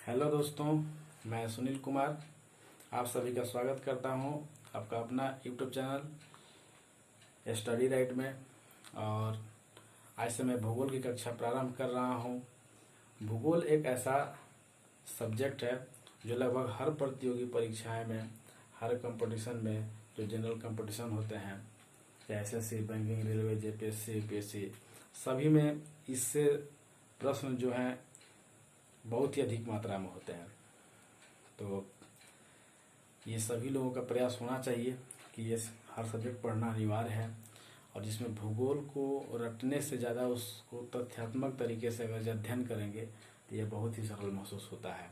Hello दोस्तों, मैं सुनील कुमार आप सभी का स्वागत करता हूं आपका अपना यूट्यूब चैनल स्टडी राइट में। और आज से मैं भूगोल की कक्षा प्रारंभ कर रहा हूं। भूगोल एक ऐसा सब्जेक्ट है जो लगभग हर प्रतियोगी परीक्षाएं में, हर कंपटीशन में, जो जनरल कंपटीशन होते हैं, चाहे SSC, banking, railway, JPSC, UPSC, सभी में इससे प्रश्न जो हैं बहुत ही अधिक मात्रा में होते हैं। तो ये सभी लोगों का प्रयास होना चाहिए कि ये हर सब्जेक्ट पढ़ना अनिवार्य है, और जिसमें भूगोल को रटने से ज़्यादा उसको तथ्यात्मक तरीके से अगर अध्ययन करेंगे तो ये बहुत ही सरल महसूस होता है।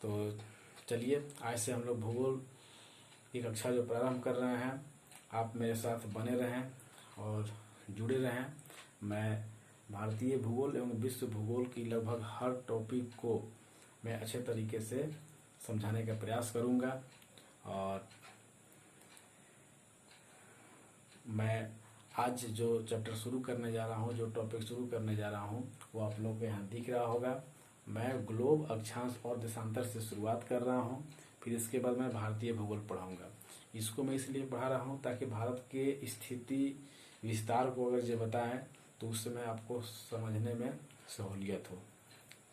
तो चलिए, आज से हम लोग भूगोल की कक्षा जो प्रारंभ कर रहे हैं, आप मेरे साथ बने रहें और जुड़े रहें। मैं भारतीय भूगोल एवं विश्व भूगोल की लगभग हर टॉपिक को मैं अच्छे तरीके से समझाने का प्रयास करूंगा। और मैं आज जो चैप्टर शुरू करने जा रहा हूं, जो टॉपिक शुरू करने जा रहा हूं, वो आप लोगों को यहाँ दिख रहा होगा। मैं ग्लोब, अक्षांश और देशांतर से शुरुआत कर रहा हूं, फिर इसके बाद मैं भारतीय भूगोल पढ़ाऊंगा। इसको मैं इसलिए पढ़ा रहा हूं ताकि भारत के स्थिति विस्तार को अगर जो बताएं तो उस समय आपको समझने में सहूलियत हो।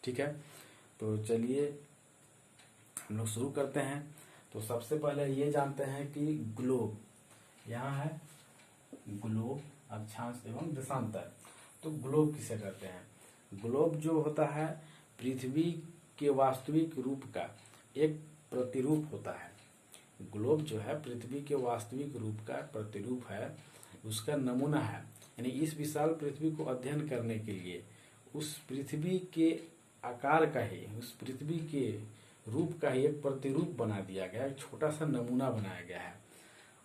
ठीक है, तो चलिए हम लोग शुरू करते हैं। तो सबसे पहले ये जानते हैं कि ग्लोब, यहाँ है ग्लोब, अक्षांश एवं देशांतर। तो ग्लोब किसे कहते हैं? ग्लोब जो होता है पृथ्वी के वास्तविक रूप का एक प्रतिरूप होता है। ग्लोब जो है पृथ्वी के वास्तविक रूप का प्रतिरूप है, उसका नमूना है। यानी इस विशाल पृथ्वी को अध्ययन करने के लिए उस पृथ्वी के आकार का ही, उस पृथ्वी के रूप का ही एक प्रतिरूप बना दिया गया, एक छोटा सा नमूना बनाया गया है,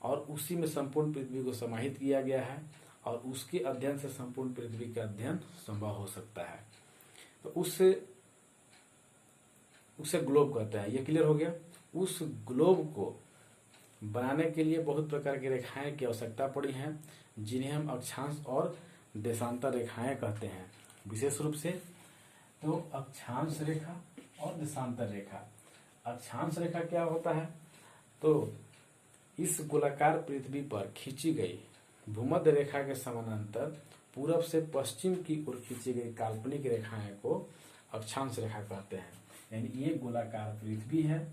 और उसी में संपूर्ण पृथ्वी को समाहित किया गया है, और उसके अध्ययन से संपूर्ण पृथ्वी का अध्ययन संभव हो सकता है। तो उसे ग्लोब कहते हैं। ये क्लियर हो गया। उस ग्लोब को बनाने के लिए बहुत प्रकार की रेखाएं की आवश्यकता पड़ी हैं, जिन्हें हम अक्षांश और देशांतर रेखाएं कहते हैं विशेष रूप से। तो अक्षांश रेखा और देशांतर रेखा। अक्षांश रेखा क्या होता है? तो इस गोलाकार पृथ्वी पर खींची गई भूमध्य रेखा के समानांतर पूरब से पश्चिम की ओर खींची गई काल्पनिक रेखाएं को अक्षांश रेखा कहते हैं। यानी ये गोलाकार पृथ्वी है,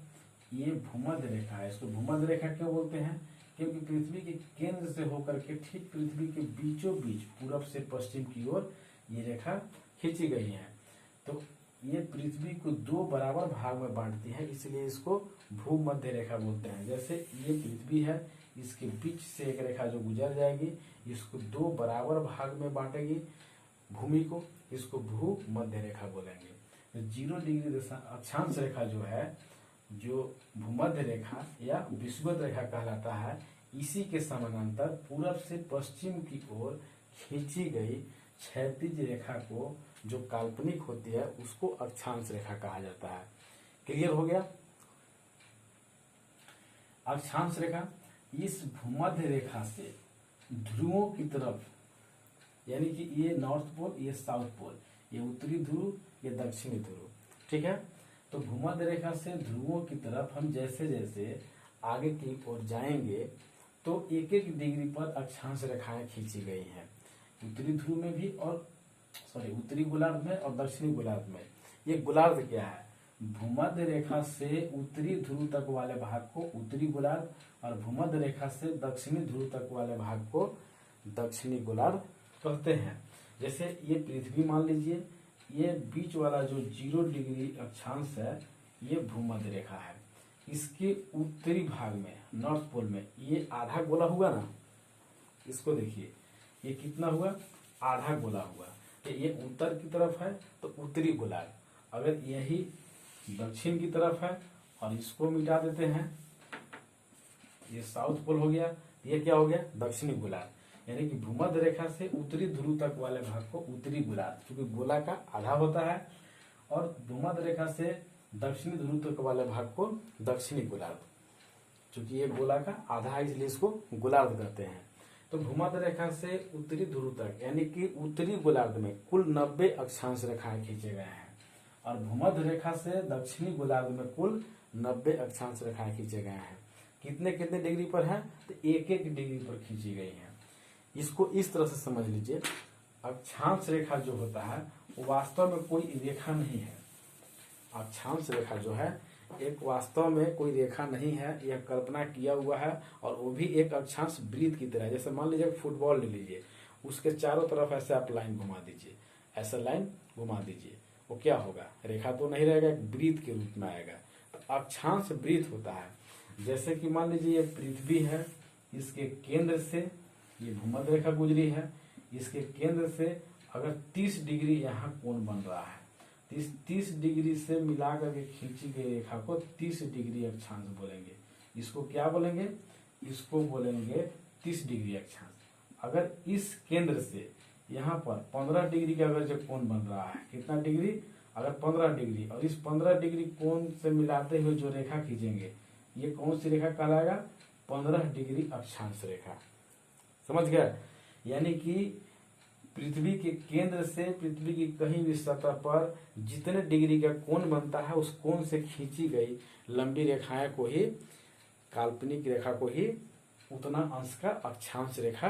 ये भूमध्य रेखा है। इसको भूमध्य रेखा क्यों बोलते हैं? क्योंकि पृथ्वी के केंद्र से होकर के ठीक पृथ्वी के बीचों बीच पूरब से पश्चिम की ओर ये रेखा खींची गई है। तो ये पृथ्वी को दो बराबर भाग में बांटती है, इसलिए इसको भूमध्य रेखा बोलते हैं। जैसे ये पृथ्वी है, इसके बीच से एक रेखा जो गुजर जाएगी, इसको दो बराबर भाग में बांटेगी भूमि को, इसको भूमध्य रेखा बोलेंगे। तो 0 डिग्री अक्षांश रेखा जो है, जो भूमध्य रेखा या विषुवत रेखा कहलाता है, इसी के समानांतर पूरब से पश्चिम की ओर खींची गई क्षैतिज रेखा को, जो काल्पनिक होती है, उसको अक्षांश रेखा कहा जाता है। क्लियर हो गया? अक्षांश रेखा इस भूमध्य रेखा से ध्रुवों की तरफ, यानी कि ये नॉर्थ पोल, ये साउथ पोल, ये उत्तरी ध्रुव, ये दक्षिणी ध्रुव, ठीक है। तो भूमध्य रेखा से ध्रुवों की तरफ हम जैसे जैसे आगे की ओर जाएंगे तो 1-1 डिग्री पर अक्षांश रेखाएं खींची गई हैं, उत्तरी ध्रुव में भी, और उत्तरी गोलार्ध में और दक्षिणी गोलार्ध में। ये गोलार्ध क्या है? भूमध्य रेखा से उत्तरी ध्रुव तक वाले भाग को उत्तरी गोलार्ध, और भूमध्य रेखा से दक्षिणी ध्रुव तक वाले भाग को दक्षिणी गोलार्ध कहते हैं। जैसे ये पृथ्वी मान लीजिए, ये बीच वाला जो 0 डिग्री अक्षांश है, ये भूमध्य रेखा है। इसके उत्तरी भाग में, नॉर्थ पोल में, ये आधा गोला हुआ ना, इसको देखिए, ये कितना हुआ? आधा गोला हुआ। ये उत्तर की तरफ है तो उत्तरी गोलार्ध, अगर यही दक्षिण की तरफ है और इसको मिटा देते हैं, ये साउथ पोल हो गया, ये क्या हो गया? दक्षिणी गोलार्ध। यानी कि भूमध्य रेखा से उत्तरी ध्रुव तक वाले भाग को उत्तरी गोलार्ध, क्योंकि गोला का आधा होता है, और भूमध्य रेखा से दक्षिणी ध्रुव तक वाले भाग को दक्षिणी गोलार्ध, क्योंकि ये गोला का आधा है इसलिए इसको गोलार्ध कहते हैं। तो भूमध्य रेखा से उत्तरी ध्रुव तक, यानी कि उत्तरी गोलार्ध में कुल 90 अक्षांश रेखाएं खींचे गए हैं, और भूमध्य रेखा से दक्षिणी गोलार्ध में कुल 90 अक्षांश रेखाएं खींचे गए हैं। कितने कितने डिग्री पर है? तो 1-1 डिग्री पर खींची गई है। इसको इस तरह से समझ लीजिए, अक्षांश रेखा जो होता है वो वास्तव में कोई रेखा नहीं है। अक्षांश रेखा जो है एक वास्तव में कोई रेखा नहीं है, यह कल्पना किया हुआ है, और वो भी एक अक्षांश वृत्त की तरह। जैसे मान लीजिए फुटबॉल ले लीजिए, उसके चारों तरफ ऐसे आप लाइन घुमा दीजिए, ऐसा लाइन घुमा दीजिए, वो क्या होगा? रेखा तो नहीं रहेगा, एक वृत्त के रूप में आएगा। तो अक्षांश वृत्त होता है। जैसे कि मान लीजिए ये पृथ्वी है, इसके केंद्र से ये भूमध्य रेखा गुजरी है, इसके केंद्र से अगर 30 डिग्री यहाँ कोण बन रहा है, 30 डिग्री से मिलाकर के खींची गई रेखा को 30 डिग्री अक्षांश बोलेंगे। इसको क्या बोलेंगे? इसको बोलेंगे 30 डिग्री अक्षांश। अगर इस केंद्र से यहाँ पर 15 डिग्री का अगर जो कोण बन रहा है, कितना डिग्री? अगर 15 डिग्री, और इस 15 डिग्री कोण से मिलाते हुए जो रेखा खींचेंगे, ये कौन सी रेखा कहलाएगा? 15 डिग्री अक्षांश रेखा। समझ गया? यानी कि पृथ्वी के केंद्र से पृथ्वी की कहीं भी सतह पर जितने डिग्री का कोण बनता है, उस कोण से खींची गई लंबी रेखाएं को ही, काल्पनिक रेखा को ही उतना अंश का अक्षांश रेखा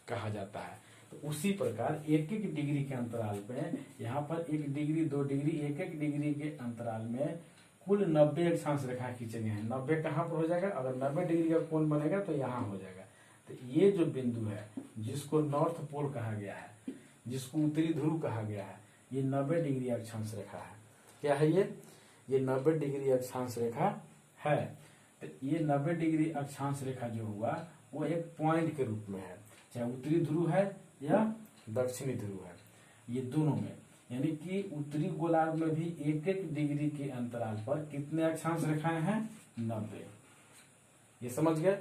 कहा जाता है। तो उसी प्रकार 1-1 डिग्री के अंतराल में, यहाँ पर 1 डिग्री 2 डिग्री 1-1 डिग्री के अंतराल में कुल 90 अक्षांश रेखाएं खींचे गए हैं। 90 कहाँ पर हो जाएगा? अगर 90 डिग्री का कोण बनेगा तो यहाँ हो जाएगा। तो ये जो बिंदु है, जिसको नॉर्थ पोल कहा गया है, जिसको उत्तरी ध्रुव कहा गया है, ये 90 डिग्री अक्षांश रेखा है। क्या है ये 90 डिग्री अक्षांश रेखा है। तो ये 90 डिग्री अक्षांश रेखा जो हुआ वो एक पॉइंट के रूप में है, चाहे उत्तरी ध्रुव है या दक्षिणी ध्रुव है, ये दोनों में। यानी कि उत्तरी गोलार्ध में भी 1-1 डिग्री के अंतराल पर कितने अक्षांश रेखाएं हैं? 90। ये समझ गए?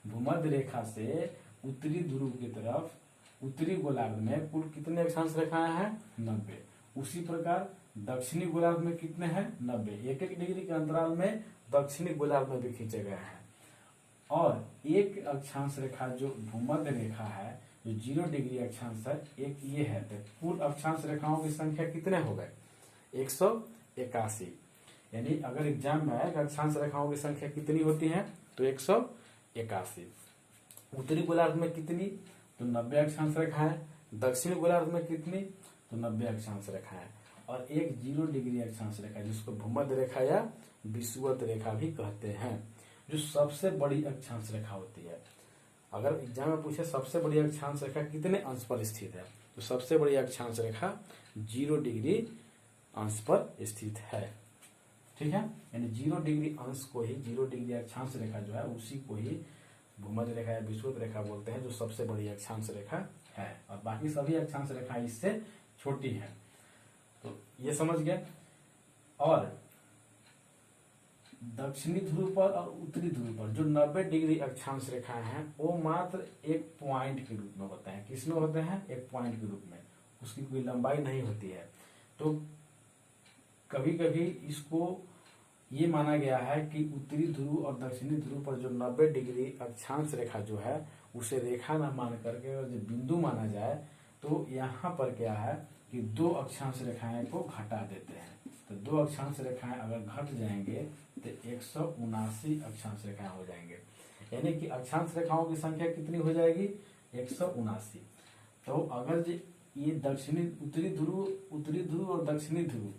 भूमध्य रेखा से उत्तरी ध्रुव की तरफ उत्तरी गोलार्ध में कुल कितने अक्षांश रेखाएं हैं? 90। उसी प्रकार दक्षिणी गोलार्ध में कितने हैं? 90। 1-1 डिग्री के अंतराल में दक्षिणी गोलार्ध में भी खींचे गए हैं। और एक अक्षांश रेखा जो भूमध्य रेखा है, जो 0 डिग्री अक्षांश है, एक ये है। तो कुल अक्षांश रेखाओं की संख्या कितने हो गए? 181। यानी अगर एग्जाम में आए अक्षांश रेखाओं की संख्या कितनी होती है, तो 181। उत्तरी गोलार्ध में कितनी? तो 90 अक्षांश रेखाएं। दक्षिणी गोलार्ध में कितनी? तो 90 अक्षांश रेखाएं। और एक 0 डिग्री अक्षांश रेखा, जिसको भूमध्य रेखा या विषुवत रेखा भी कहते हैं, जो सबसे बड़ी अक्षांश रेखा होती है। अगर एग्जाम में पूछे सबसे बड़ी अक्षांश रेखा कितने अंश पर स्थित है, तो सबसे बड़ी अक्षांश रेखा 0 डिग्री अंश पर स्थित है। ठीक है? यानी 0 डिग्री अंश को ही, 0 डिग्री अक्षांश रेखा जो है उसी को ही भूमध्य रेखा या विषुवत रेखा बोलते हैं, जो सबसे बड़ी अक्षांश रेखा है। और बाकी सभी अक्षांश रेखा इससे छोटी है। तो ये समझ गए। और दक्षिणी ध्रुव पर और उत्तरी ध्रुव पर जो 90 डिग्री अक्षांश रेखाएं हैं, वो मात्र एक पॉइंट के रूप में होते हैं। किसमें होते हैं? एक पॉइंट के रूप में। उसकी कोई लंबाई नहीं होती है। तो कभी कभी इसको ये माना गया है कि उत्तरी ध्रुव और दक्षिणी ध्रुव पर जो 90 डिग्री अक्षांश रेखा जो है, उसे रेखा न मान करके और जो बिंदु माना जाए, तो यहाँ पर क्या है कि 2 अक्षांश रेखाएं को घटा देते हैं। तो 2 अक्षांश रेखाएं अगर घट जाएंगे तो 179 अक्षांश रेखाएं हो जाएंगे। यानी कि अक्षांश रेखाओं की संख्या कितनी हो जाएगी? 179। तो अगर ये उत्तरी ध्रुव और दक्षिणी ध्रुव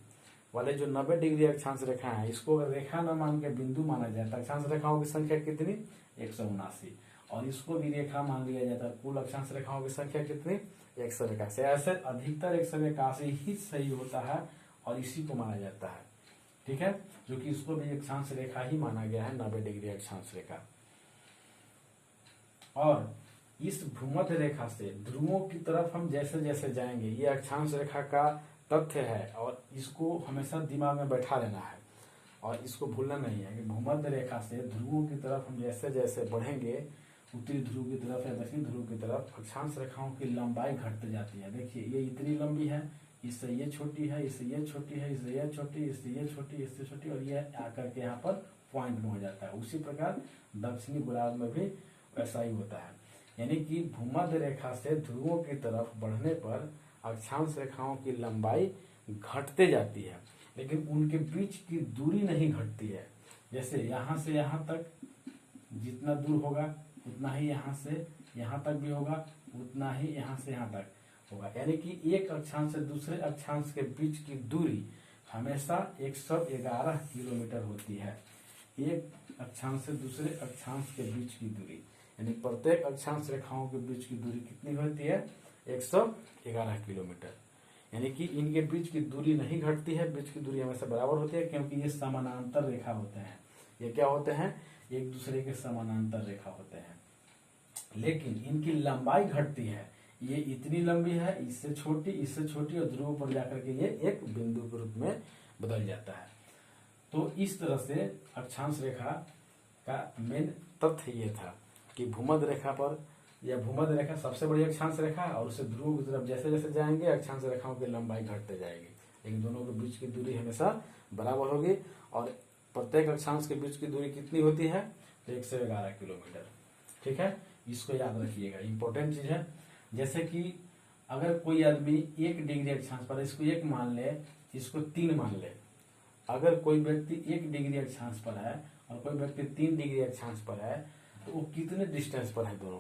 वाले जो 90 डिग्री अक्षांश रेखा है, इसको अगर रेखा न मान के बिंदु माना जाए तो अक्षांश रेखाओं की संख्या कितनी? 179। और इसको भी रेखा मान लिया जाता है, कुल अक्षांश रेखाओं की संख्या कितनी? 181। ऐसे अधिकतर 181 ही सही होता है और इसी को माना जाता है। ठीक है? जो कि इसको भी अक्षांश रेखा ही माना गया है, 90 डिग्री अक्षांश रेखा। और इस भूमध्य रेखा से ध्रुवों की तरफ हम जैसे जैसे जाएंगे, ये अक्षांश रेखा का तथ्य है और इसको हमेशा दिमाग में बैठा लेना है और इसको भूलना नहीं है कि भूमध्य रेखा से ध्रुवों की तरफ हम जैसे जैसे बढ़ेंगे, उत्तरी ध्रुव की तरफ या दक्षिणी ध्रुव की तरफ, अक्षांश रेखाओं की लंबाई घटती जाती है। देखिए ये इतनी लंबी है, इससे ये छोटी है, इससे ये छोटी है, इससे ये छोटी, इससे ये छोटी, इससे छोटी, और ये आकर के यहाँ पर पॉइंट में हो जाता है। उसी प्रकार दक्षिणी गोलार्ध में भी वैसा ही होता है। यानी कि भूमध्य रेखा से ध्रुवों की तरफ बढ़ने पर अक्षांश रेखाओं की लंबाई घटते जाती है लेकिन उनके बीच की दूरी नहीं घटती है। जैसे यहाँ से यहाँ तक जितना दूर होगा उतना ही यहाँ से यहाँ तक भी होगा, उतना ही यहाँ से यहाँ तक होगा। यानी कि एक अक्षांश से दूसरे अक्षांश के बीच की दूरी हमेशा 111 किलोमीटर होती है। एक अक्षांश से दूसरे अक्षांश के बीच की दूरी, यानी प्रत्येक अक्षांश रेखाओं के बीच की दूरी कितनी होती है? 111 किलोमीटर। यानी कि इनके बीच की दूरी नहीं घटती है, बीच की दूरी हमेशा बराबर होती है, क्योंकि ये समानांतर रेखा होते हैं। ये क्या होते हैं? एक दूसरे के समानांतर रेखा होते हैं। लेकिन इनकी लंबाई घटती है। ये इतनी लंबी है, इससे छोटी और ध्रुव पर जाकर के ये एक बिंदु के रूप में बदल जाता है। तो इस तरह से अक्षांश रेखा का मेन तथ्य ये था कि भूमध्य रेखा पर, या भूमध्य रेखा सबसे बड़ी अक्षांश रेखा है और उससे ध्रुव की तरफ जैसे जैसे जाएंगे अक्षांश रेखाओं की लंबाई घटते जाएगी, लेकिन दोनों के बीच की दूरी हमेशा बराबर होगी। और प्रत्येक अक्षांश के बीच की दूरी कितनी होती है? तो 111 किलोमीटर। ठीक है, इसको याद रखिएगा, इंपॉर्टेंट चीज है। जैसे कि अगर कोई आदमी 1 डिग्री अक्षांश पर, इसको 1 मान ले, इसको 3 मान ले। अगर कोई व्यक्ति 1 डिग्री अक्षांश पर है और कोई व्यक्ति 3 डिग्री अक्षांश पर है, तो वो कितने डिस्टेंस पर है दोनों?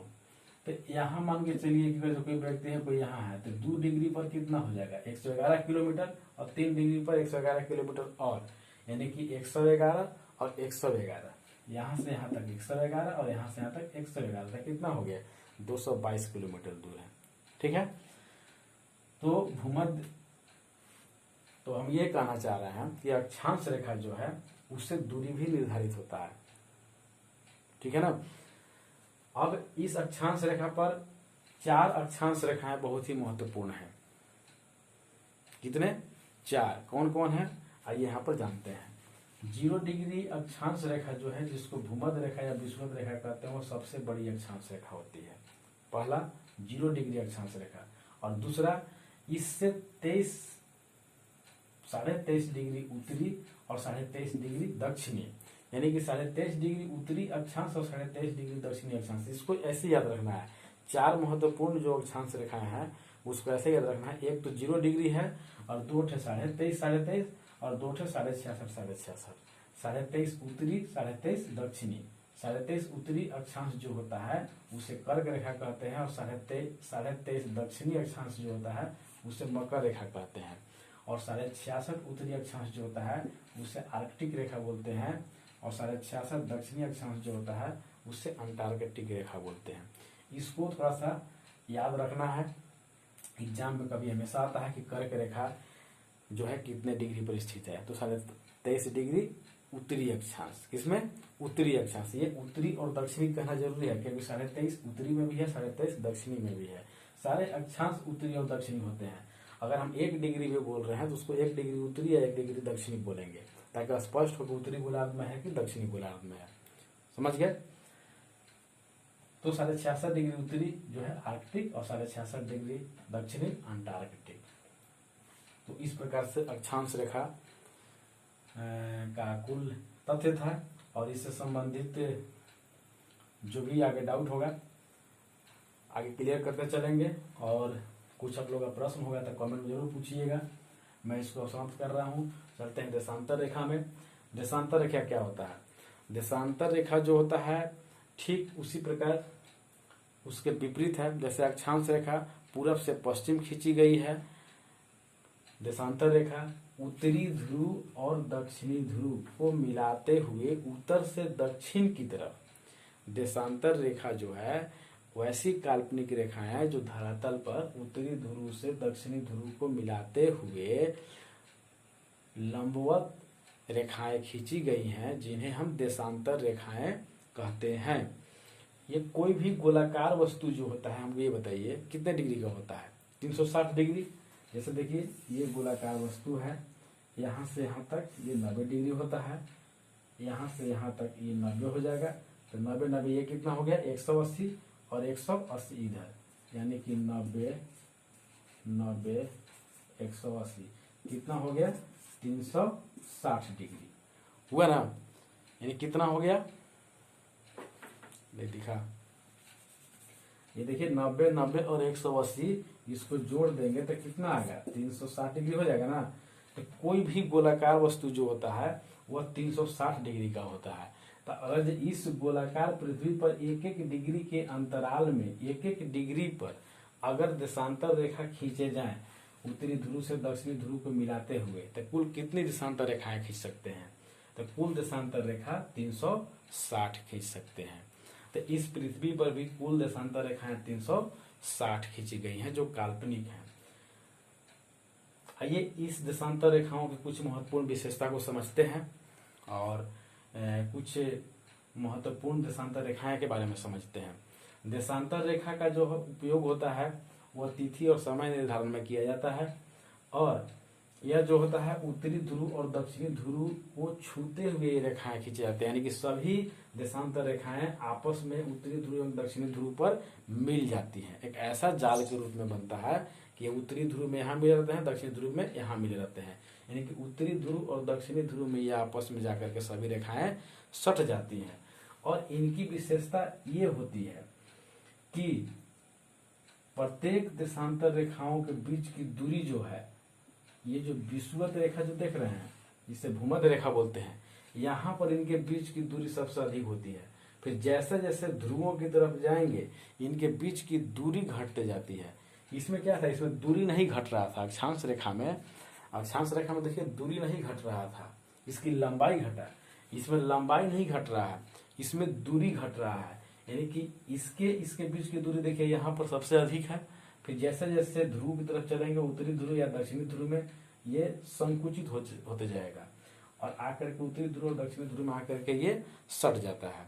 तो यहाँ मान के चलिए कि जो कोई व्यक्ति है कोई यहाँ है, तो 2 डिग्री पर कितना हो जाएगा? 111 किलोमीटर, और 3 डिग्री पर 111 किलोमीटर, और यानी कि 111 और 111, यहाँ से यहाँ तक 111 और यहाँ से यहाँ तक 111 तक कितना हो गया? 222 किलोमीटर दूर है। ठीक है, तो भूमध्य, तो हम ये कहना चाह रहे हैं कि अक्षांश रेखा जो है उससे दूरी भी निर्धारित होता है। ठीक है ना। अब इस अक्षांश रेखा पर 4 अक्षांश रेखाएं बहुत ही महत्वपूर्ण है। कितने? 4। कौन कौन है? आइए यहाँ पर जानते हैं। 0 डिग्री अक्षांश रेखा जो है, जिसको भूमध्य रेखा या विषुवत रेखा कहते हैं, वो सबसे बड़ी अक्षांश रेखा होती है। पहला 0 डिग्री अक्षांश रेखा, और दूसरा इससे 23.5 डिग्री उत्तरी और 23.5 डिग्री दक्षिणी, यानी कि 23.5 डिग्री उत्तरी अक्षांश और 23.5 डिग्री दक्षिणी अक्षांश। इसको ऐसे याद रखना है। 4 महत्वपूर्ण जो अक्षांश रेखाएं हैं उसको ऐसे याद रखना है। एक तो 0 डिग्री है, और 2 23.5 और 2 66.5। 23.5 उत्तरी, 23.5 दक्षिणी। 23.5 उत्तरी अक्षांश जो होता है उसे कर्क रेखा कहते हैं, और 23.5 दक्षिणी अक्षांश जो होता है उसे मकर रेखा कहते हैं, और 66.5 उत्तरी अक्षांश जो होता है उसे आर्कटिक रेखा बोलते हैं, और 66.5 दक्षिणी अक्षांश जो होता है उससे अंटार्कटिक रेखा बोलते हैं। इसको थोड़ा सा याद रखना है, एग्जाम में कभी हमेशा आता है कि कर्क रेखा जो है कितने डिग्री पर स्थित है। तो 23.5 डिग्री उत्तरी अक्षांश, किसमें? उत्तरी अक्षांश। ये उत्तरी और दक्षिणी कहना जरूरी है, क्योंकि 23.5 उत्तरी में भी है, 23.5 दक्षिणी में भी है। सारे अक्षांश उत्तरी और दक्षिणी होते हैं। अगर हम 1 डिग्री में बोल रहे हैं तो उसको 1 डिग्री उत्तरी या 1 डिग्री दक्षिणी बोलेंगे, ताकि स्पष्ट हो कि उत्तरी गोलार्ध में है कि दक्षिणी गोलार्ध में है। समझ गए? तो 66.5 डिग्री उत्तरी जो है आर्कटिक, और 66.5 डिग्री दक्षिणी अंटार्कटिक। तो इस प्रकार से अक्षांश रेखा का कुल तथ्य था, और इससे संबंधित जो भी आगे डाउट होगा आगे क्लियर करते चलेंगे। और कुछ आप लोग का प्रश्न होगा तो कमेंट में जरूर पूछिएगा। मैं इसको समाप्त कर रहा हूँ। चलते हैं देशांतर रेखा में। देशांतर रेखा क्या होता है? देशांतर रेखा जो होता है ठीक उसी प्रकार उसके विपरीत है। जैसे अक्षांश रेखा पूरब से पश्चिम खींची गई है, देशांतर रेखा उत्तरी ध्रुव और दक्षिणी ध्रुव को मिलाते हुए उत्तर से दक्षिण की तरफ। देशांतर रेखा जो है वैसी काल्पनिक रेखाएं हैं जो धरातल पर उत्तरी ध्रुव से दक्षिणी ध्रुव को मिलाते हुए लंबवत रेखाएं खींची गई हैं, जिन्हें हम देशांतर रेखाएं कहते हैं। ये कोई भी गोलाकार वस्तु जो होता है, हमको ये बताइए कितने डिग्री का होता है? 360 डिग्री। जैसे देखिए ये गोलाकार वस्तु है, यहाँ से यहाँ तक ये 90 डिग्री होता है, यहाँ से यहाँ तक ये 90 हो जाएगा। तो 90 ये कितना हो गया? 180, और 180 इधर, यानी कि 90 180 कितना हो गया? 360 डिग्री हुआ ना। यानी कितना हो गया? दिखा, ये देखिए 90 और 180 इसको जोड़ देंगे तो कितना आ गया? 360 डिग्री हो जाएगा ना। तो कोई भी गोलाकार वस्तु जो होता है वह 360 डिग्री का होता है। तो अगर इस गोलाकार पृथ्वी पर एक एक डिग्री के अंतराल में एक एक डिग्री पर अगर देशांतर रेखा खींचे जाएं उत्तरी ध्रुव से दक्षिणी ध्रुव को मिलाते हुए, तो कुल कितनी देशांतर रेखाएं खींच सकते हैं? तो कुल देशांतर रेखा 360 खींच सकते हैं। तो इस पृथ्वी पर भी कुल देशांतर रेखाएं 360 खींची गई हैं जो काल्पनिक हैं। आइए इस देशांतर रेखाओं की कुछ महत्वपूर्ण विशेषता को समझते हैं और कुछ महत्वपूर्ण देशांतर रेखाएं के बारे में समझते हैं। देशांतर रेखा का जो उपयोग होता है वह तिथि और समय निर्धारण में किया जाता है और यह जो होता है उत्तरी ध्रुव और दक्षिणी ध्रुव को छूते हुए रेखाएं खींचे जाते हैं, यानी कि सभी देशांतर रेखाएं आपस में उत्तरी ध्रुव एवं दक्षिणी ध्रुव पर मिल जाती हैं। एक ऐसा जाल के रूप में बनता है कि उत्तरी ध्रुव में यहाँ मिले रहते हैं, दक्षिणी ध्रुव में यहाँ मिले रहते हैं, यानी कि उत्तरी ध्रुव और दक्षिणी ध्रुव में यह आपस में जाकर के सभी रेखाएं सट जाती हैं। और इनकी विशेषता ये होती है कि प्रत्येक देशांतर रेखाओं के बीच की दूरी जो है, ये जो विषुवत रेखा जो देख रहे हैं जिसे भूमध्य रेखा बोलते हैं, यहाँ पर इनके बीच की दूरी सबसे अधिक होती है। फिर जैसे जैसे ध्रुवों की तरफ जाएंगे इनके बीच की दूरी घटते जाती है। इसमें क्या था, इसमें दूरी नहीं घट रहा था। अक्षांश रेखा में देखिए दूरी नहीं घट रहा था, इसकी लंबाई घटा। इसमें लंबाई नहीं घट रहा है, इसमें दूरी घट रहा है, यानी कि इसके बीच की दूरी देखिए यहाँ पर सबसे अधिक है। फिर जैसे जैसे ध्रुव की तरफ चलेंगे उत्तरी ध्रुव या दक्षिणी ध्रुव में ये संकुचित होते जाएगा और आकर के उत्तरी ध्रुव और दक्षिणी ध्रुव में आकर के ये सट जाता है।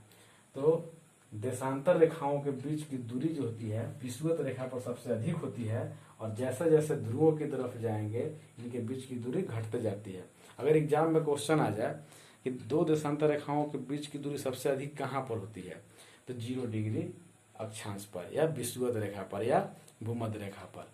तो देशांतर रेखाओं के बीच की दूरी जो होती है विषुवत रेखा पर सबसे अधिक होती है और जैसे जैसे ध्रुवों की तरफ जाएंगे इनके बीच की दूरी घटते जाती है। अगर एग्जाम में क्वेश्चन आ जाए कि दो देशांतर रेखाओं के बीच की दूरी सबसे अधिक कहाँ पर होती है, तो 0 डिग्री अक्षांश पर या विषुवत रेखा पर या भूमध्य रेखा पर।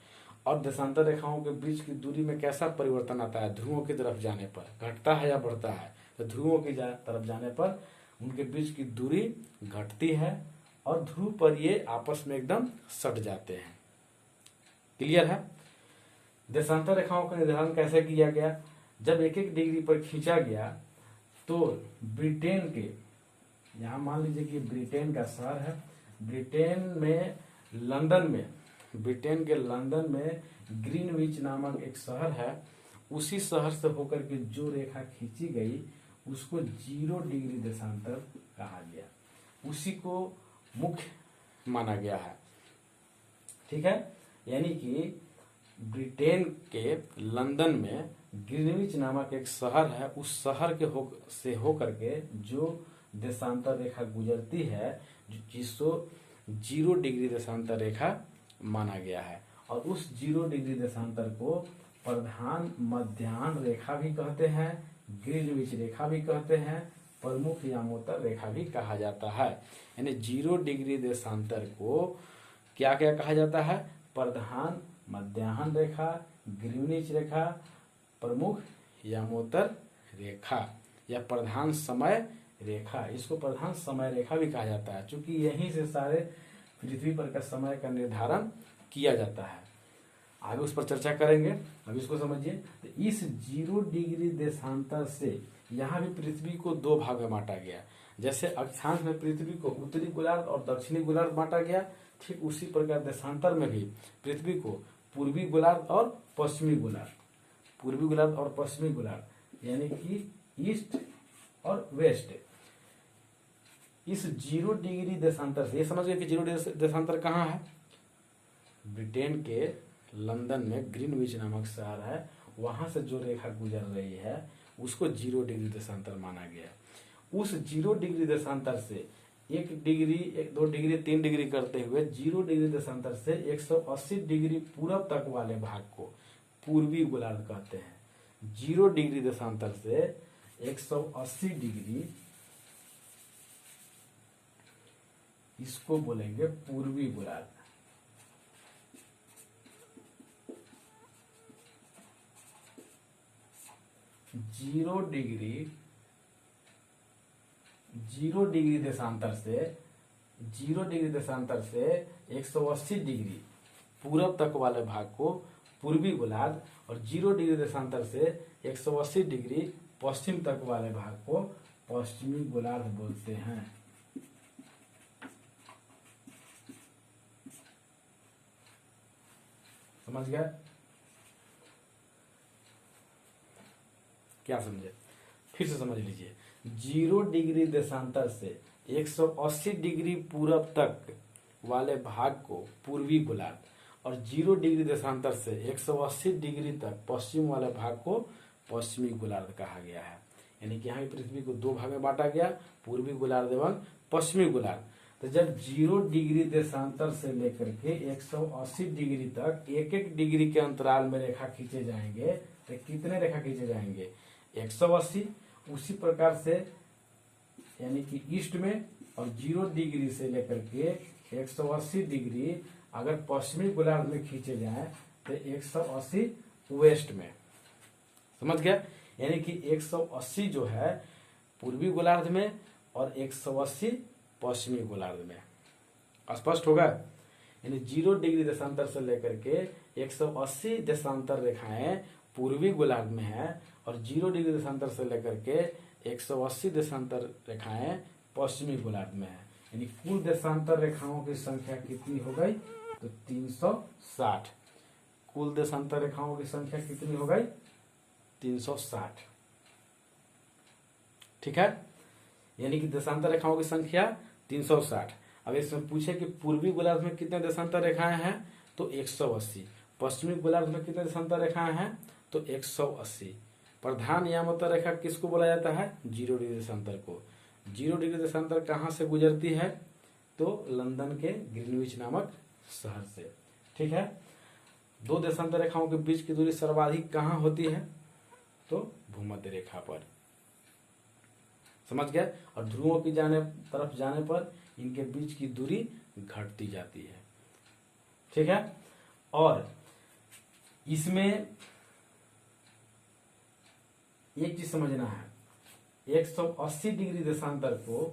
और देशांतर रेखाओं के बीच की दूरी में कैसा परिवर्तन आता है, ध्रुवों की तरफ जाने पर घटता है या बढ़ता है? तो ध्रुवों की तरफ जाने पर उनके बीच की दूरी घटती है और ध्रुव पर ये आपस में एकदम सट जाते हैं। क्लियर है? देशांतर रेखाओं का निर्धारण कैसे किया गया? जब एक एक डिग्री पर खींचा गया तो ब्रिटेन के, यहाँ मान लीजिए कि ब्रिटेन का शहर है, ब्रिटेन के लंदन में ग्रीनविच नामक एक शहर है, उसी शहर से होकर के जो रेखा खींची गई उसको 0 डिग्री देशांतर कहा गया, उसी को मुख्य माना गया है। ठीक है, यानी कि ब्रिटेन के लंदन में ग्रीनविच नामक एक शहर है, उस शहर के से होकर के जो देशांतर रेखा गुजरती है जिसको 0 डिग्री देशांतर रेखा माना गया है। और उस 0 डिग्री देशांतर को प्रधान मध्याह्न रेखा भी कहते हैं, ग्रीनविच रेखा भी कहते हैं, प्रमुख यामोत्तर रेखा भी कहा जाता है। यानी 0 डिग्री देशांतर को क्या क्या कहा जाता है? प्रधान मध्याह्न रेखा, ग्रीनविच रेखा, प्रमुख यामोत्तर रेखा या प्रधान समय रेखा। इसको प्रधान समय रेखा भी कहा जाता है क्योंकि यहीं से सारे पृथ्वी पर का समय का निर्धारण किया जाता है। आगे उस पर चर्चा करेंगे, अब इसको समझिए। तो इस 0 डिग्री देशांतर से यहाँ भी पृथ्वी को 2 भाग में बांटा गया। जैसे अक्षांश में पृथ्वी को उत्तरी गोलार्ध और दक्षिणी गोलार्ध बांटा गया, ठीक उसी प्रकार देशांतर में भी पृथ्वी को पूर्वी गोलार्ध और पश्चिमी गोलार्ध, यानी कि ईस्ट और वेस्ट। इस 0 डिग्री देशांतर से ये समझ गए कि 0 डिग्री देशांतर कहाँ है? ब्रिटेन के लंदन में ग्रीनविच नामक शहर है, वहां से जो रेखा गुजर रही है उसको 0 डिग्री देशांतर माना गया। उस 0 डिग्री देशांतर से 1 डिग्री 2 डिग्री 3 डिग्री करते हुए 0 डिग्री देशांतर से 180 डिग्री पूरब तक वाले भाग को पूर्वी गोलार्ध कहते हैं। 0 डिग्री देशांतर से 180 डिग्री इसको बोलेंगे पूर्वी गोलार्ध। जीरो डिग्री देशांतर से 180 डिग्री पूरब तक वाले भाग को पूर्वी गोलार्ध और 0 डिग्री देशांतर से 180 डिग्री पश्चिम तक वाले भाग को पश्चिमी गोलार्ध बोलते हैं। समझ गए? क्या समझे? फिर से समझ लीजिए। 0 डिग्री देशांतर से 180 डिग्री पूरब तक वाले भाग को पूर्वी गोलार्ध और 0 डिग्री देशांतर से 180 डिग्री तक पश्चिम वाले भाग को पश्चिमी गोलार्ध कहा गया है। यानी कि यहाँ की पृथ्वी को दो भाग में बांटा गया, पूर्वी गोलार्ध एवं पश्चिमी गोलार्ध। तो जब 0 डिग्री देशांतर से लेकर के 180 डिग्री तक एक एक डिग्री के अंतराल में रेखा खींचे जाएंगे, तो कितने रेखा खींचे जाएंगे? 180। उसी प्रकार से यानी कि ईस्ट में और 0 डिग्री से लेकर के 180 डिग्री अगर पश्चिमी गोलार्ध में खींचे जाए तो 180 वेस्ट में। समझ गया? यानी कि 180 जो है पूर्वी गोलार्ध में और 180 पश्चिमी गोलार्ध में। स्पष्ट होगा? यानी 0 डिग्री देशांतर से लेकर के 180 देशांतर रेखाएं पूर्वी गोलार्ध में है और 0 डिग्री देशांतर से लेकर के 180 देशांतर रेखाएं पश्चिमी गोलार्ध में है। यानी कुल देशांतर रेखाओं की संख्या कितनी हो गई? तो 360। कुल देशांतर रेखाओं की संख्या कितनी हो गई? 360। ठीक है? यानी कि देशांतर रेखाओं की संख्या 360। अब इसमें पूछे कि पूर्वी गोलार्ध में कितने देशांतर रेखाएं हैं? तो 180। पश्चिमी गोलार्ध में कितने देशांतर रेखाएं हैं? तो 180। प्रधान यामोत्तर रेखा किसको बोला जाता है? 0 डिग्री देशांतर को। 0 डिग्री देशांतर कहां से गुजरती है? तो लंदन के ग्रीनविच नामक शहर से। ठीक है? दो देशांतर रेखाओं के बीच की दूरी सर्वाधिक कहां होती है? तो भूमध्य रेखा पर। समझ गए? और ध्रुवों की तरफ जाने पर इनके बीच की दूरी घटती जाती है। ठीक है? और इसमें एक चीज समझना है, 180 डिग्री देशांतर को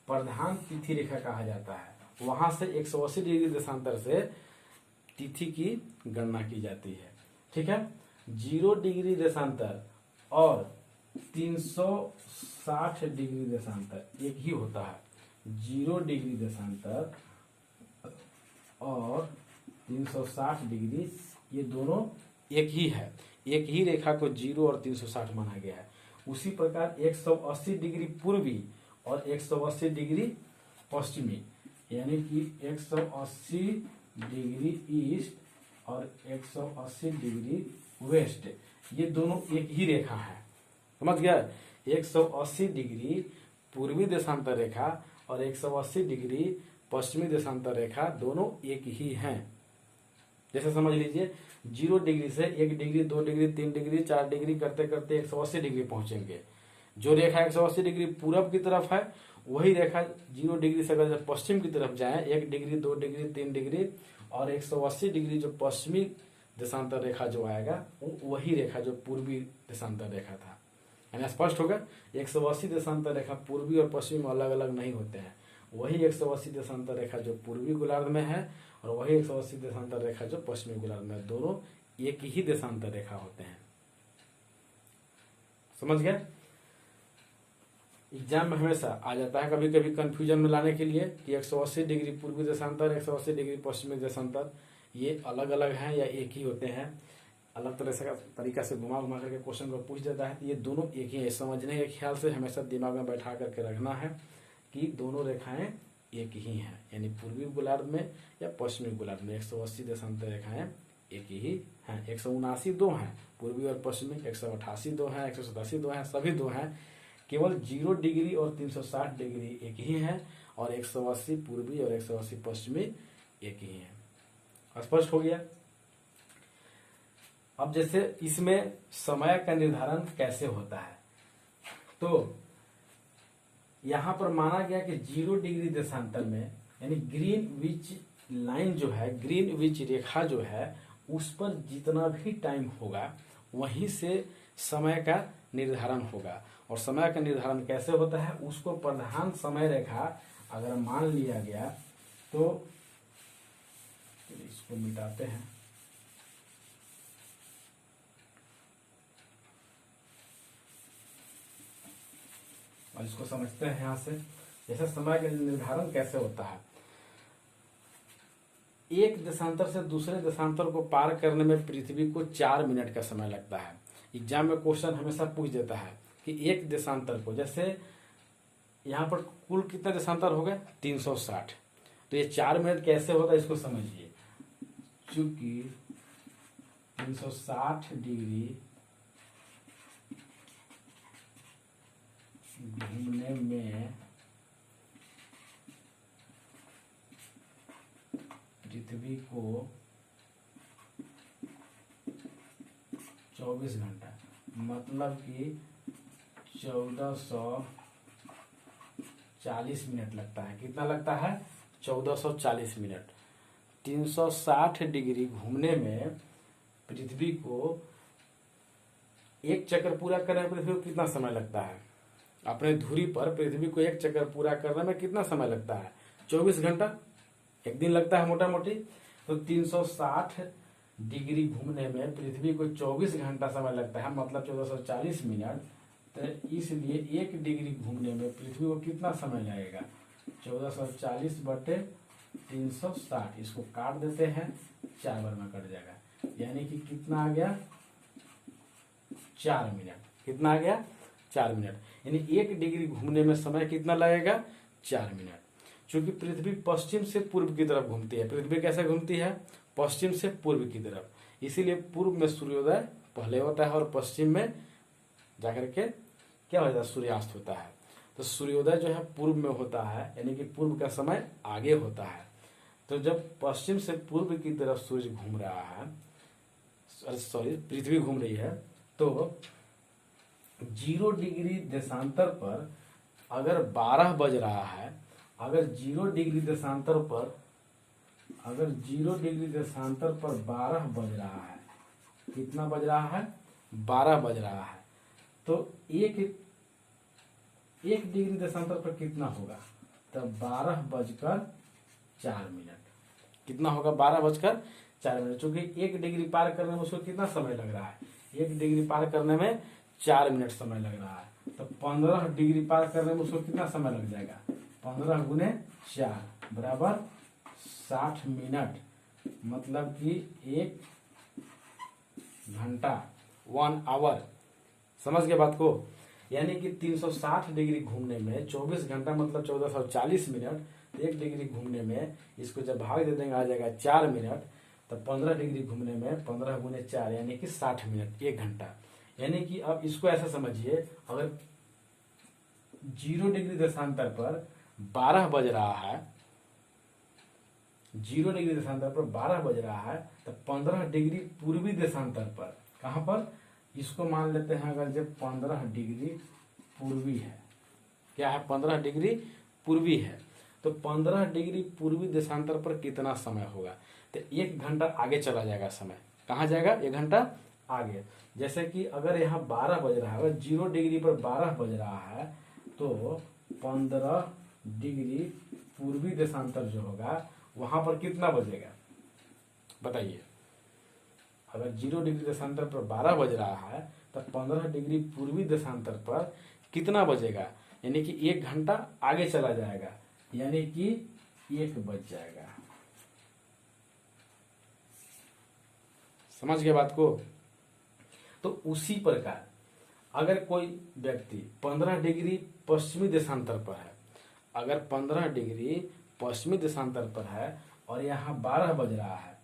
प्रधान तिथि रेखा कहा जाता है। वहां से 180 डिग्री देशांतर से तिथि की गणना की जाती है। ठीक है? 0 डिग्री देशांतर और 360 डिग्री देशांतर एक ही होता है। 0 डिग्री देशांतर और 360 डिग्री ये दोनों एक ही है। एक ही रेखा को 0 और 360 माना गया है। उसी प्रकार 180 डिग्री पूर्वी और 180 डिग्री पश्चिमी, यानी कि 180 डिग्री ईस्ट और 180 डिग्री वेस्ट, ये दोनों एक ही रेखा है। समझ गया? 180 डिग्री पूर्वी देशांतर रेखा और 180 डिग्री पश्चिमी देशांतर रेखा दोनों एक ही हैं। जैसे समझ लीजिए 0 डिग्री से 1 डिग्री 2 डिग्री 3 डिग्री 4 डिग्री करते करते 180 डिग्री पहुंचेंगे। जो रेखा 180 डिग्री पूरब की तरफ है वही रेखा 0 डिग्री से अगर पश्चिम की तरफ जाए 1 डिग्री 2 डिग्री 3 डिग्री और 180 डिग्री जो पश्चिमी देशांतर रेखा जो आएगा वही रेखा जो पूर्वी देशांतर रेखा था। यानी स्पष्ट होगा? 180 देशांतर रेखा पूर्वी और पश्चिमी में अलग अलग नहीं होते हैं। वही 180 देशांतर रेखा जो पूर्वी गोलार्ध में है और वही 180 देशांतर रेखा जो पश्चिमी गोलार्ध में, दोनों एक ही देशांतर रेखा होते हैं। समझ गए? एग्जाम में हमेशा आ जाता है कभी कभी कंफ्यूजन में लाने के लिए कि 180 डिग्री पूर्वी देशांतर 180 डिग्री पश्चिमी देशांतर ये अलग अलग हैं या एक ही होते हैं। अलग तरह से तरीका से घुमा घुमा करके क्वेश्चन को पूछ देता है। ये दोनों एक ही है। समझने के ख्याल से हमेशा दिमाग में बैठा करके रखना है कि दोनों रेखाएं एक ही हैं। यानी पूर्वी गोलार्ध में या पश्चिमी गोलार्ध में 180 देशांतर रेखाएं एक ही हैं। 179 दो हैं पूर्वी और पश्चिमी, 188 दो हैं, 187 दो हैं, सभी दो हैं। केवल 0 डिग्री और 360 डिग्री एक ही हैं और 180 पूर्वी और 180 पश्चिमी एक ही हैं। स्पष्ट हो गया? अब जैसे इसमें समय का निर्धारण कैसे होता है, तो यहां पर माना गया कि 0 डिग्री देशांतर में यानी ग्रीनविच लाइन जो है, ग्रीनविच रेखा जो है, उस पर जितना भी टाइम होगा वहीं से समय का निर्धारण होगा। और समय का निर्धारण कैसे होता है, उसको प्रधान समय रेखा अगर मान लिया गया तो इसको मिटाते हैं। अब इसको समझते हैं यहाँ से। जैसे समय का निर्धारण कैसे होता है, एक देशांतर से दूसरे देशांतर को पार करने में पृथ्वी को 4 मिनट का समय लगता है। एग्जाम में क्वेश्चन हमेशा पूछ देता है कि एक देशांतर को, जैसे यहाँ पर कुल कितने देशांतर हो गए 360, तो ये 4 मिनट कैसे होता है इसको समझिए। चूंकि 360 डिग्री घूमने में पृथ्वी को 24 घंटा, मतलब कि 1440 मिनट लगता है। कितना लगता है 1440 मिनट। 360 डिग्री घूमने में पृथ्वी को एक चक्कर पूरा करने में पृथ्वी को कितना समय लगता है, अपने धुरी पर पृथ्वी को एक चक्कर पूरा करने में कितना समय लगता है 24 घंटा, एक दिन लगता है मोटा मोटी। तो 360 डिग्री घूमने में पृथ्वी को 24 घंटा समय लगता है, मतलब 1440 मिनट। तो इसलिए 1 डिग्री घूमने में पृथ्वी को कितना समय लगेगा 1440 बटे 360, इसको काट देते हैं 4 बार में कट जाएगा, यानी कि कितना आ गया 4 मिनट। कितना आ गया 4 मिनट, यानी 1 डिग्री घूमने में समय कितना लगेगा 4 मिनट। क्योंकि पृथ्वी पश्चिम से पूर्व की तरफ घूमती है। पृथ्वी कैसे घूमती है, पश्चिम से पूर्व की तरफ, इसीलिए पूर्व में सूर्योदय पहले होता है और पश्चिम में जाकर के क्या होता है सूर्यास्त होता है। तो सूर्योदय जो है पूर्व में होता है, यानी कि पूर्व का समय आगे होता है। तो जब पश्चिम से पूर्व की तरफ सूर्य घूम रहा है, सॉरी पृथ्वी घूम रही है, तो 0 डिग्री देशांतर पर अगर 12 बज रहा है, अगर 0 डिग्री देशांतर पर 12 बज रहा है, कितना बज रहा है 12 बज रहा है, तो एक डिग्री देशांतर पर कितना होगा, तब 12:04। कितना होगा 12:04, चूंकि 1 डिग्री पार करने में उसको कितना समय लग रहा है, 1 डिग्री पार करने में 4 मिनट समय लग रहा है। तो 15 डिग्री पार करने में उसको कितना समय लग जाएगा, 15 गुने 4 बराबर 60 मिनट, मतलब कि 1 घंटा 1 आवर। समझ गए बात को, यानी कि 360 डिग्री घूमने में 24 घंटा मतलब 1440 मिनट। 1 डिग्री घूमने में इसको जब भाग दे देंगे आ जाएगा 4 मिनट। तो 15 डिग्री घूमने में 15 गुने 4 यानी कि 60 मिनट, 1 घंटा। यानी कि अब इसको ऐसा समझिए, अगर 0 डिग्री देशांतर पर 12 बज रहा है, 0 डिग्री देशांतर पर 12 बज रहा है, तो 15 डिग्री पूर्वी देशांतर पर, कहां पर, इसको मान लेते हैं अगर जब 15 डिग्री पूर्वी है, क्या है 15 डिग्री पूर्वी है, तो 15 डिग्री पूर्वी देशांतर पर कितना समय होगा, तो 1 घंटा आगे चला जाएगा समय। कहाँ जाएगा 1 घंटा आगे। जैसे कि अगर यहाँ 12 बज रहा है, अगर 0 डिग्री पर 12 बज रहा है, तो 15 डिग्री पूर्वी देशांतर जो होगा वहां पर कितना बजेगा बताइए। अगर 0 डिग्री देशांतर पर 12 बज रहा है, तो 15 डिग्री पूर्वी देशांतर पर कितना बजेगा, यानी कि 1 घंटा आगे चला जाएगा, यानी कि 1 बज जाएगा। समझ गए बात को। तो उसी प्रकार अगर कोई व्यक्ति 15 डिग्री पश्चिमी देशांतर पर है, अगर 15 डिग्री पश्चिमी देशांतर पर है और यहाँ 12 बज रहा है,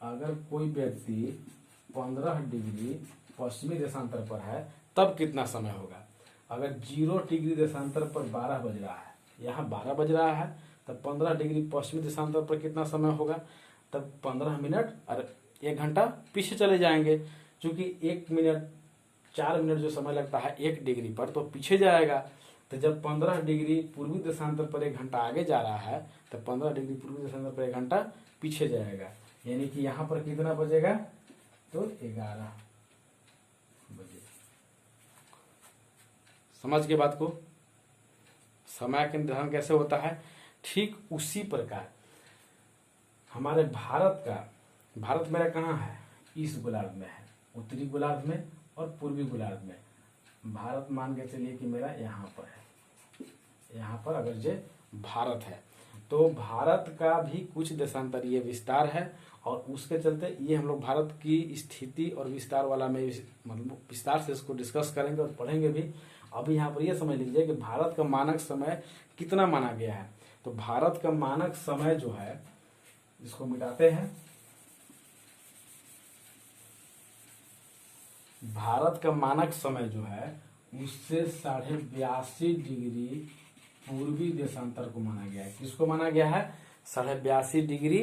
अगर कोई व्यक्ति 15 डिग्री पश्चिमी देशांतर पर है, तब कितना समय होगा। अगर 0 डिग्री देशांतर पर 12 बज रहा है, यहाँ 12 बज रहा है, तब 15 डिग्री पश्चिमी देशांतर पर कितना समय होगा, तब 15 मिनट और 1 घंटा पीछे चले जाएंगे। क्योंकि 1 मिनट 4 मिनट जो समय लगता है 1 डिग्री पर, तो पीछे जाएगा। तो जब 15 डिग्री पूर्वी देशांतर पर 1 घंटा आगे जा रहा है, तो 15 डिग्री पूर्वी देशांतर पर 1 घंटा पीछे जाएगा, यानी कि यहाँ पर कितना बजेगा, तो 11 बजे। समझ के बात को। समय का निर्धारण कैसे होता है, ठीक उसी प्रकार हमारे भारत मेरा कहाँ है, ईस्ट गोलार्ध में है, उत्तरी गोलार्ध में और पूर्वी गोलार्ध में। भारत मान के चलिए कि मेरा यहाँ पर है, यहाँ पर अगर ये भारत है तो भारत का भी कुछ देशांतरीय विस्तार है और उसके चलते ये हम लोग भारत की स्थिति और विस्तार वाला में मतलब विस्तार से इसको डिस्कस करेंगे और पढ़ेंगे भी। अभी यहाँ पर ये समझ लीजिए कि भारत का मानक समय कितना माना गया है। तो भारत का मानक समय जो है, इसको मिटाते हैं, भारत का मानक समय जो है उससे 82.5 डिग्री पूर्वी देशांतर को माना गया है। किसको माना गया है? 82.5 डिग्री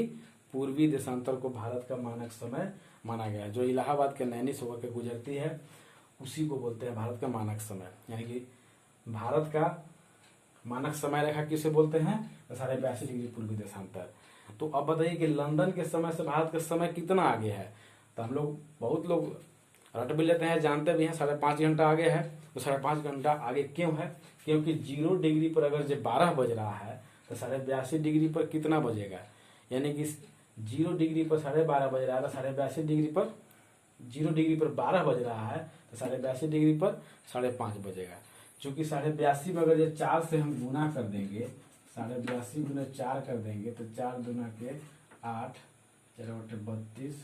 पूर्वी देशांतर को भारत का मानक समय माना गया है। जो इलाहाबाद के नैनी से होकर के गुजरती है उसी को बोलते हैं भारत का मानक समय। यानी कि भारत का मानक समय रेखा किसे बोलते हैं? 82.5 डिग्री पूर्वी देशांतर। तो अब बताइए कि लंदन के समय से भारत का समय कितना आगे है? तो हम लोग बहुत लोग रट भी लेते हैं, जानते भी हैं 5.5 घंटा आगे है। तो 5.5 घंटा आगे क्यों है? क्योंकि 0 डिग्री पर अगर जो 12 बज रहा है तो 82.5 डिग्री पर कितना बजेगा? यानी कि 0 डिग्री पर 12.5 बज रहा है तो 82.5 डिग्री पर 0 डिग्री पर 12 बज रहा है तो 82.5 डिग्री पर 5.5 बजेगा। चूंकि 82.5 में अगर ये 4 से हम गुना कर देंगे, 82.5 गुना 4 कर देंगे तो 4 दूना के 8, 4 32,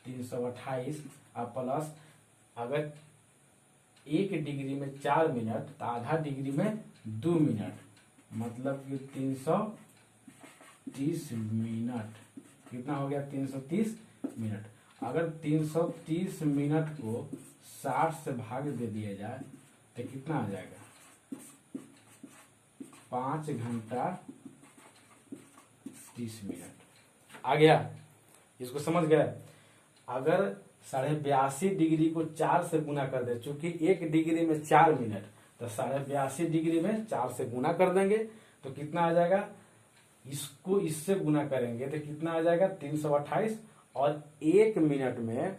328 और प्लस अगर 1 डिग्री में 4 मिनट तो आधा डिग्री में 2 मिनट, मतलब कि 330 मिनट। कितना हो गया? 330 मिनट। अगर 330 मिनट को 60 से भाग दे दिया जाए तो कितना आ जाएगा? 5 घंटा 30 मिनट आ गया। इसको समझ गए? अगर 82.5 डिग्री को 4 से गुना कर दे, चूंकि 1 डिग्री में 4 मिनट, तो 82.5 डिग्री में 4 से गुना कर देंगे तो कितना आ जाएगा? इसको इससे गुना करेंगे तो कितना आ जाएगा? 328। और 1 मिनट में,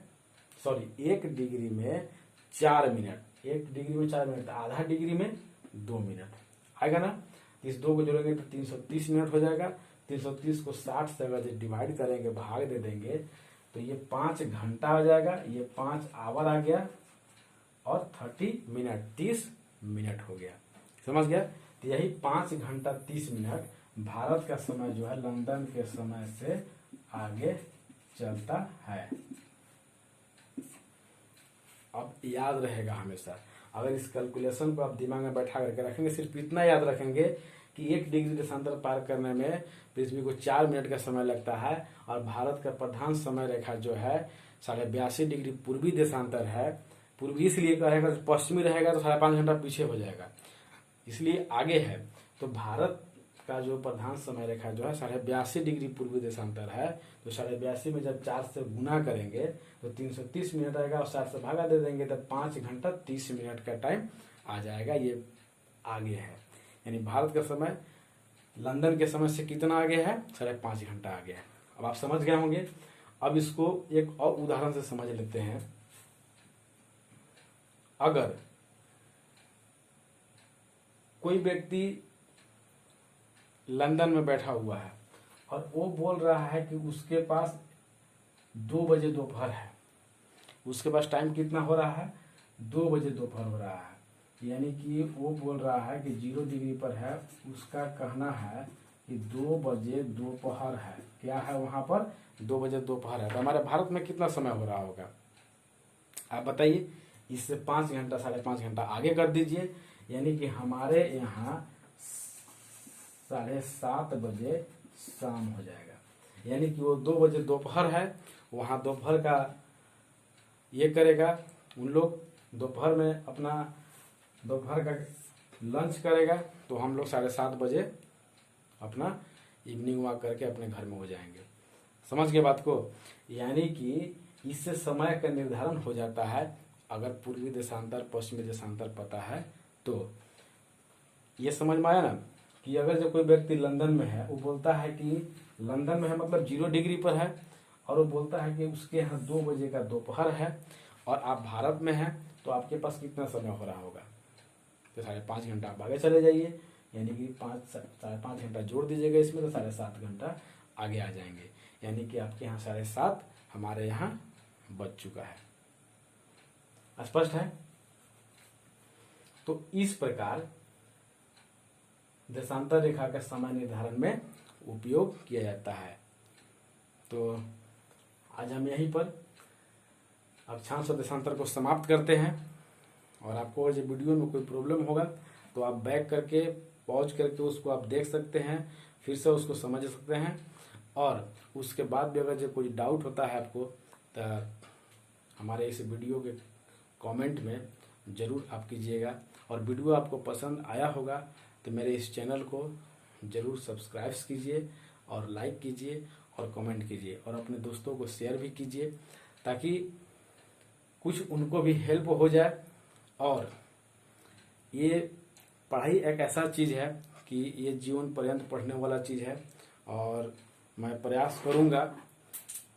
सॉरी 1 डिग्री में 4 मिनट, 1 डिग्री में 4 मिनट, आधा डिग्री में 2 मिनट आएगा ना। इस 2 को जोड़ेंगे तो 330 मिनट हो जाएगा। 330 को 60 से अगर डिवाइड करेंगे, भाग दे देंगे तो ये 5 घंटा आ जाएगा। ये 5 आवर आ गया और 30 मिनट, 30 मिनट हो गया। समझ गया? तो यही 5 घंटा 30 मिनट भारत का समय जो है लंदन के समय से आगे चलता है। अब याद रहेगा हमेशा, अगर इस कैलकुलेशन को आप दिमाग में बैठा करके रखेंगे, सिर्फ इतना याद रखेंगे कि 1 डिग्री देशांतर पार करने में पृथ्वी को 4 मिनट का समय लगता है और भारत का प्रधान समय रेखा जो है 82.5 डिग्री पूर्वी देशांतर है। पूर्वी इसलिए रहेगा, पश्चिमी रहेगा तो 5.5 घंटा पीछे हो जाएगा, इसलिए आगे है। तो भारत का जो प्रधान समय रेखा जो है 82.5 डिग्री पूर्वी देशांतर है। तो 82.5 में जब 4 से गुना करेंगे तो 330 मिनट आएगा और 60 से भागा दे देंगे तो 5 घंटा 30 मिनट का टाइम आ जाएगा। ये आगे है, यानी भारत का समय लंदन के समय से कितना आगे है? 5.5 घंटा आगे है। अब आप समझ गए होंगे। अब इसको एक और उदाहरण से समझ लेते हैं। अगर कोई व्यक्ति लंदन में बैठा हुआ है और वो बोल रहा है कि उसके पास 2 बजे दोपहर है, उसके पास टाइम कितना हो रहा है? 2 बजे दोपहर हो रहा है। यानी कि वो बोल रहा है कि 0 डिग्री पर है, उसका कहना है कि 2 बजे दोपहर है। क्या है वहां पर? 2 बजे दोपहर है। तो हमारे भारत में कितना समय हो रहा होगा आप बताइए? इससे 5 घंटा 5.5 घंटा आगे कर दीजिए, यानी कि हमारे यहाँ 7:30 बजे शाम हो जाएगा। यानी कि वो 2 बजे दोपहर है, वहाँ दोपहर का ये करेगा, उन लोग दोपहर में अपना दोपहर का लंच करेगा, तो हम लोग 7:30 बजे अपना इवनिंग वॉक करके अपने घर में हो जाएंगे। समझ गए बात को? यानी कि इससे समय का निर्धारण हो जाता है अगर पूर्वी देशांतर पश्चिमी देशांतर पता है तो। ये समझ में आया ना कि अगर जो कोई व्यक्ति लंदन में है, वो बोलता है कि लंदन में है मतलब 0 डिग्री पर है, और वो बोलता है कि उसके यहाँ 2 बजे का दोपहर है और आप भारत में हैं, तो आपके पास कितना समय हो रहा होगा? तो 5.5 घंटा आप आगे चले जाइए, यानी कि 5.5 घंटा जोड़ दीजिएगा इसमें तो 7.5 घंटा आगे आ जाएंगे। यानी कि आपके यहाँ 7:30, हमारे यहाँ बज चुका है। स्पष्ट है। तो इस प्रकार देशांतर रेखा का समय निर्धारण में उपयोग किया जाता है। तो आज हम यहीं पर अक्षांश और देशांतर को समाप्त करते हैं। और आपको अगर वीडियो में कोई प्रॉब्लम होगा तो आप बैक करके पॉज करके उसको आप देख सकते हैं, फिर से उसको समझ सकते हैं। और उसके बाद भी अगर जो कोई डाउट होता है आपको तो हमारे इस वीडियो के कमेंट में ज़रूर आप कीजिएगा। और वीडियो आपको पसंद आया होगा तो मेरे इस चैनल को ज़रूर सब्सक्राइब कीजिए और लाइक कीजिए और कमेंट कीजिए और अपने दोस्तों को शेयर भी कीजिए, ताकि कुछ उनको भी हेल्प हो जाए। और ये पढ़ाई एक ऐसा चीज़ है कि ये जीवन पर्यंत पढ़ने वाला चीज़ है। और मैं प्रयास करूँगा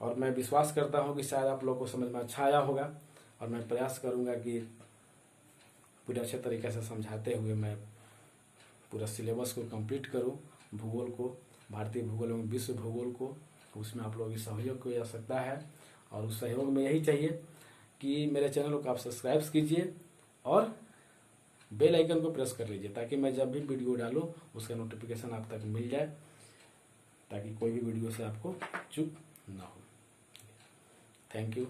और मैं विश्वास करता हूँ कि शायद आप लोगों को समझ में अच्छा आया होगा। और मैं प्रयास करूँगा कि पूरे अच्छे तरीके से समझाते हुए मैं पूरा सिलेबस को कंप्लीट करूँ, भूगोल को, भारतीय भूगोल एवं विश्व भूगोल को। उसमें आप लोगों की सहयोग की आवश्यकता है और उस सहयोग में यही चाहिए कि मेरे चैनल को आप सब्सक्राइब कीजिए और बेल आइकन को प्रेस कर लीजिए, ताकि मैं जब भी वीडियो डालूँ उसका नोटिफिकेशन आप तक मिल जाए, ताकि कोई भी वीडियो से आपको चूक ना हो। Thank you.